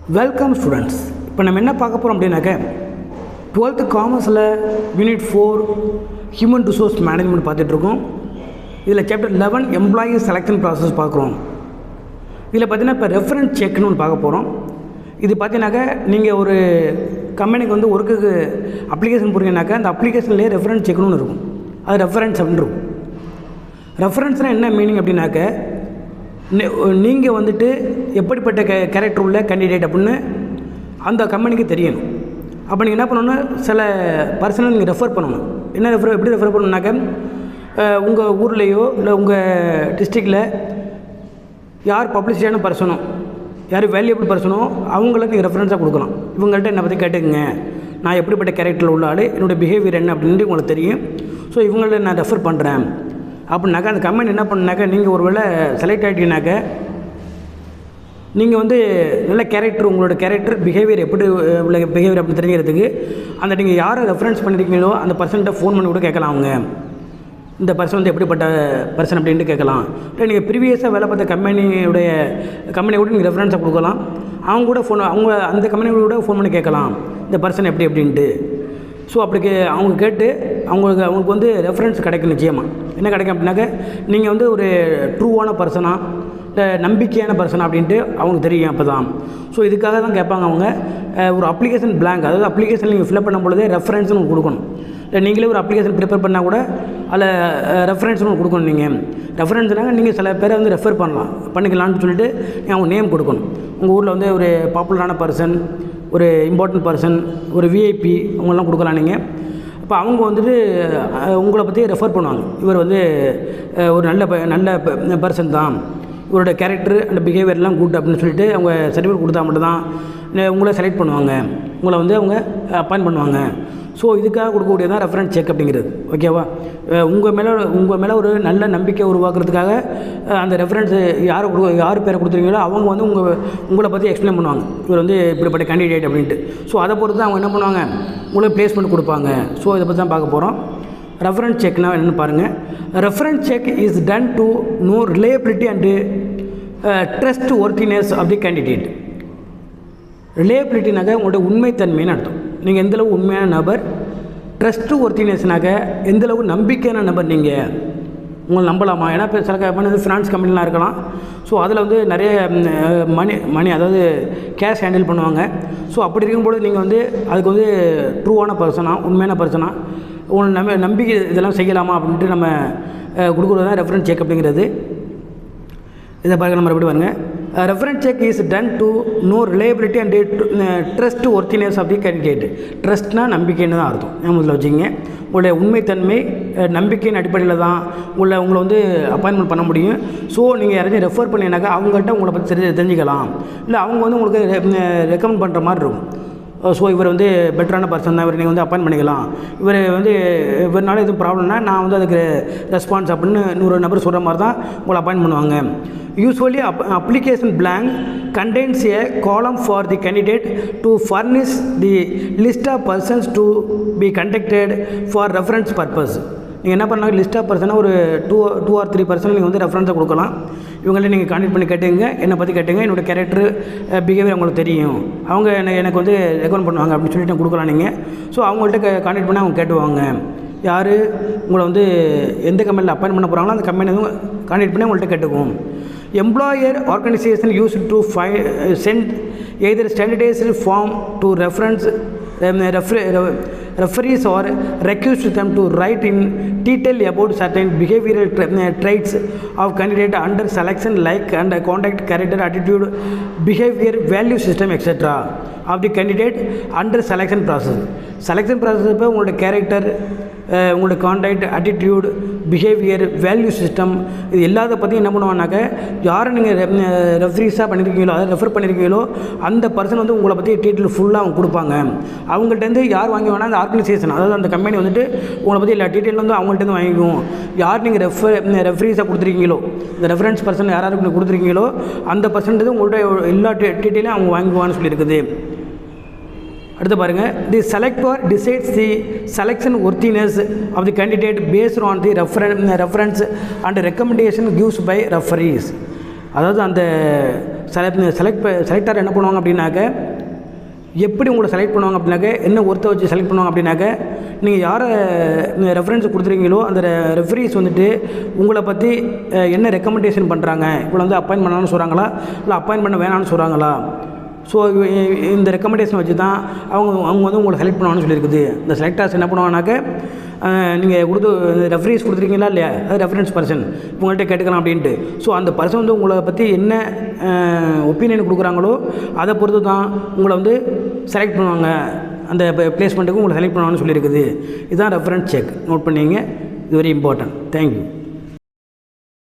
Welcome students. இப்போ நம்ம என்ன பார்க்க போகிறோம் அப்படின்னாக்க 12th காமர்ஸில் யூனிட் 4 ஹியூமன் ரிசோர்ஸ் மேனேஜ்மெண்ட் பார்த்துட்ருக்கோம். இதில் சாப்டர் 11 எம்ப்ளாயி செலெக்ஷன் ப்ராசஸ் பார்க்குறோம். இதில் பார்த்தீங்கன்னா இப்போ ரெஃபரன்ஸ் செக்னு ஒன்று பார்க்க போகிறோம். இது பார்த்தீங்கன்னாக்கா நீங்கள் ஒரு கம்பெனிக்கு வந்து ஒர்க்குக்கு அப்ளிகேஷன் போடுறீங்கன்னாக்கா அந்த அப்ளிகேஷன்லேயே ரெஃபரன்ஸ் செக்னு ஒன்று இருக்கும். அது ரெஃபரன்ஸ் அப்படின்னு இருக்கும். ரெஃபரன்ஸ்னால் என்ன மீனிங் அப்படின்னாக்க நீங்கள் வந்துட்டு எப்படிப்பட்ட கேரக்டர் உள்ள கேண்டிடேட் அப்படின்னு அந்த கம்பெனிக்கு தெரியணும். அப்போ நீங்கள் என்ன பண்ணணும், சில பர்சனை நீங்கள் ரெஃபர் பண்ணணும். எப்படி ரெஃபர் பண்ணணுன்னாக்க உங்கள் ஊர்லேயோ இல்லை உங்கள் டிஸ்ட்ரிக்டில் யார் பப்ளிசிட்டியான பர்சனோ, யார் வேல்யூபிள் பர்சனோ அவங்கள நீங்கள் ரெஃபரன்ஸாக கொடுக்கலாம். இவங்கள்ட்ட என்னை பற்றி கேட்டுக்குங்க, நான் எப்படிப்பட்ட கேரக்டரில் உள்ள ஆள், என்னோடய பிஹேவியர் என்ன அப்படின்ட்டு உங்களுக்கு தெரியும். ஸோ இவங்கள நான் ரெஃபர் பண்ணுறேன் அப்படின்னாக்கா அந்த கம்பெனி என்ன பண்ணாக்கா நீங்கள் ஒரு வேளை செலக்ட் ஆகிட்டீங்கனாக்க நீங்கள் வந்து நல்ல கேரக்டர், உங்களோட கேரக்டர் பிஹேவியர் எப்படி உள்ள பிஹேவியர் அப்படின்னு தெரிஞ்சுக்கிறதுக்கு அந்த நீங்கள் யாரை ரெஃபரன்ஸ் பண்ணியிருக்கீங்களோ அந்த பர்சன்கிட்ட ஃபோன் பண்ணி கூட கேட்கலாம். அவங்க இந்த பர்சன் வந்து எப்படிப்பட்ட பர்சன் அப்படின்ட்டு கேட்கலாம். இல்லை நீங்கள் ப்ரீவியஸாக வேலை பார்த்த கம்பெனியை கூட நீங்கள் ரெஃபரன்ஸாக கொடுக்கலாம். அவங்க கூட அவங்க அந்த கம்பெனியோட கூட ஃபோன் பண்ணி கேட்கலாம் இந்த பர்சன் எப்படின்ட்டு. ஸோ அப்படி அவங்க கேட்டு அவங்களுக்கு வந்து ரெஃபரன்ஸ் கிடைக்கும். நிச்சயமாக என்ன கிடைக்கும் அப்படின்னாக்க நீங்கள் வந்து ஒரு ட்ரூவான பர்சனாக இல்லை நம்பிக்கையான பர்சனாக அப்படின்ட்டு அவங்களுக்கு தெரியும். அப்போ தான் ஸோ இதுக்காக தான் கேட்பாங்க அவங்க ஒரு அப்ளிகேஷன் பிளாங்க், அதாவது அப்ளிகேஷன் நீங்கள் ஃபில்அப் பண்ணும் பொழுதே ரெஃபரன்ஸ்னு உங்களுக்கு கொடுக்கணும். இல்லை நீங்களே ஒரு அப்ளிகேஷன் ப்ரிப்பேர் பண்ணால் கூட அதில் ரெஃபரன்ஸ்னு கொடுக்கணும். நீங்கள் ரெஃபரன்ஸ்னாங்க நீங்கள் சில பேரை வந்து ரெஃபர் பண்ணிக்கலான்னு சொல்லிட்டு நீங்கள் அவங்க நேம் கொடுக்கணும். உங்கள் ஊரில் வந்து ஒரு பாப்புலரான பர்சன், ஒரு இம்பார்ட்டன்ட் பர்சன், ஒரு விஐபி அவங்களெலாம் கொடுக்கலாம் நீங்கள். அப்போ அவங்க வந்துட்டு உங்களை பற்றி ரெஃபர் பண்ணுவாங்க. இவர் வந்து ஒரு நல்ல பர்சன் தான், இவரோட கேரக்டர் அண்ட் பிஹேவியர்லாம் குட் அப்படின்னு சொல்லிட்டு அவங்க சர்டிஃபிகேட் கொடுத்தா மட்டும்தான் உங்களை செலக்ட் பண்ணுவாங்க, உங்களை வந்து அவங்க அப்பாயின்ட் பண்ணுவாங்க. ஸோ இதுக்காக கொடுக்கக்கூடியது தான் ரெஃபரன்ஸ் செக் அப்படிங்கிறது. ஓகேவா? உங்கள் மேலே ஒரு நல்ல நம்பிக்கை உருவாக்குறதுக்காக அந்த ரெஃபரன்ஸ் யார் பேரை கொடுத்துருக்கீங்களோ அவங்க வந்து உங்களை பற்றி எக்ஸ்பிளைன் பண்ணுவாங்க, இவர் வந்து இப்படிப்பட்ட கேண்டிடேட் அப்படின்ட்டு. ஸோ அதை பொறுத்து தான் அவங்க என்ன பண்ணுவாங்க, உங்களுக்கு பிளேஸ்மெண்ட் கொடுப்பாங்க. ஸோ இதை பற்றி தான் பார்க்க போகிறோம். ரெஃபரன்ஸ் செக்னால் என்னென்னு பாருங்கள். Reference check is done to know reliability and trustworthiness of the candidate. ரிலையபிலிட்டினாக்க உங்களோட உண்மைத்தன்மைன்னு அர்த்தம். நீங்கள் எந்தளவு உண்மையான நபர், ட்ரஸ்ட்டு ஒர்த்தினஸ்னாக்க எந்தளவு நம்பிக்கையான நபர், நீங்கள் உங்களை நம்பலாமா. ஏன்னா இப்போ சில கம்பெனி ஃபினான்ஸ் கம்பெனிலாம் இருக்கலாம். ஸோ அதில் வந்து நிறைய மணி அதாவது கேஷ் ஹேண்டில் பண்ணுவாங்க. ஸோ அப்படி இருக்கும்போது நீங்கள் வந்து அதுக்கு வந்து ட்ரூவான பர்சனாக, உண்மையான பர்சனாக உங்களை நம்பிக்கை இதெல்லாம் செய்யலாமா அப்படின்ட்டு நம்ம கொடுக்குறது தான் ரெஃபரன்ஸ் செக் அப்படிங்கிறது. இதை பாருங்கள், நம்ம எப்படி பாருங்கள். Reference check is done to know reliability and trustworthiness of the candidate. ட்ரஸ்ட்னால் நம்பிக்கைன்னு தான் அர்த்தம். முதல்ல வச்சுக்கிங்க, உங்களுடைய உண்மைத்தன்மை நம்பிக்கையின் அடிப்படையில் தான் உங்களை வந்து அப்பாயின்மெண்ட் பண்ண முடியும். ஸோ நீங்கள் யாராச்சும் ரெஃபர் பண்ணினாக்கா அவங்கள்ட்ட உங்களை பற்றி தெரிஞ்சுக்கலாம். இல்லை அவங்க வந்து உங்களுக்கு ரெக்கமெண்ட் பண்ணுற மாதிரி இருக்கும். ஸோ இவர் வந்து பெட்டரான பர்சன் தான், இவர் நீங்கள் வந்து அப்பாயின்ட் பண்ணிக்கலாம். இவர்னால எதுவும் ப்ராப்ளம்னா நான் வந்து அதுக்கு ரெஸ்பான்ஸ் அப்படின்னு இன்னொரு நபர் சொல்கிற மாதிரி தான் உங்களை அப்பாயின்ட் பண்ணுவாங்க. Usually application blank contains a column for the candidate to furnish the list of persons to be contacted for reference purpose. நீங்கள் என்ன பண்ணாங்க, லிஸ்ட் ஆஃப் பர்சனாக ஒரு 2 or 3 பர்சன் நீங்கள் வந்து ரெஃபரன்ஸாக கொடுக்கலாம். இவங்கள்ட்ட நீங்கள் கான்டெக்ட் பண்ணி கேட்டுங்க, என்னை பற்றி கேட்டுங்க, என்னோடய கேரக்டர் பிஹேவியர் அவங்களுக்கு தெரியும், அவங்க எனக்கு வந்து ரெக்கமெண்ட் பண்ணுவாங்க அப்படின்னு சொல்லிட்டு கொடுக்கலாம் நீங்கள். ஸோ அவங்கள்ட்ட கான்டெக்ட் பண்ணி அவங்க கேட்டுவாங்க, யார் உங்களை வந்து எந்த கம்பெனியில் அப்பாயின்ட் பண்ண போகிறாங்களோ அந்த கம்பெனி வந்து கான்டெக்ட் பண்ணி அவங்கள்ட்ட கேட்டுக்குவோம். Employer organisation use to send either standardised form to referees or request them to write in detail about certain behavioral traits of candidate under selection, like and conduct, character, attitude, behavior, value system etc. of the candidate under selection process. Selection process இப்போ உங்களோட character, உங்களோட contact, attitude, behaviour, value system இது எல்லாத்த பற்றி என்ன பண்ணுவாங்கனாக்க யாரை நீங்கள் ரெஃபரீஸாக பண்ணியிருக்கீங்களோ, அதை ரெஃபர் பண்ணியிருக்கீங்களோ அந்த பர்சன் வந்து உங்களை பற்றி டீட்டெயில் ஃபுல்லாக அவங்க கொடுப்பாங்க. அவங்கள்ட்டேருந்து யார் வாங்கி வேணால் அந்த ஆர்கனைசேஷன், அதாவது அந்த கம்பெனி வந்துட்டு உங்களை பற்றி எல்லா டீட்டெயில் வந்து அவங்கள்ட்டேருந்து வாங்கிக்குவோம். யார் நீங்கள் ரெஃபரீஸாக கொடுத்துருக்கீங்களோ, இந்த ரெஃபரன்ஸ் பர்சன் யாராருக்கு நீங்கள் கொடுத்துருக்கீங்களோ அந்த பர்சன்ட்டு உங்கள்கிட்ட எல்லா டீட்டெயிலும் அவங்க வாங்குவான்னு சொல்லியிருக்குது. அடுத்து பாருங்கள், the selector decides the selection worthiness of the candidate based on the reference and recommendation gives by referees. அதாவது அந்த செலக்டர் என்ன பண்ணுவாங்க அப்படின்னாக்க, எப்படி உங்களை செலக்ட் பண்ணுவாங்க அப்படின்னாக்க, என்ன ஒருத்த வச்சு செலக்ட் பண்ணுவாங்க அப்படின்னாக்க, நீங்கள் யாரை ரெஃபரன்ஸ் கொடுத்துருக்கீங்களோ அந்த ரெஃபரீஸ் வந்துட்டு உங்களை பற்றி என்ன ரெக்கமெண்டேஷன் பண்ணுறாங்க, இவ்வளோ வந்து அப்பாயின்ட் பண்ணலான்னு சொல்கிறாங்களா இல்லை அப்பாயின்ட் பண்ண வேணான்னு சொல்கிறாங்களா. ஸோ இந்த ரெக்கமெண்டேஷன் வச்சு தான் அவங்க வந்து உங்களை செலக்ட் பண்ணுவான்னு சொல்லியிருக்குது. இந்த செலக்டர்ஸ் என்ன பண்ணுவாங்கனாக்க, நீங்கள் ரெஃபரன்ஸ் கொடுத்துருக்கீங்களா இல்லையா, அது ரெஃபரன்ஸ் பர்சன் உங்கள்கிட்ட கேட்டுக்கலாம் அப்படின்ட்டு. ஸோ அந்த பர்சன் வந்து உங்களை பற்றி என்ன ஒப்பீனியன் கொடுக்குறாங்களோ அதை பொறுத்து தான் உங்களை வந்து செலக்ட் பண்ணுவாங்க, அந்த பிளேஸ்மெண்ட்டுக்கு உங்களை செலக்ட் பண்ணுவாங்கன்னு சொல்லியிருக்குது. இதுதான் ரெஃபரன்ஸ் செக். நோட் பண்ணிங்க, இது வெரி இம்பார்ட்டன்ட். தேங்க்யூ.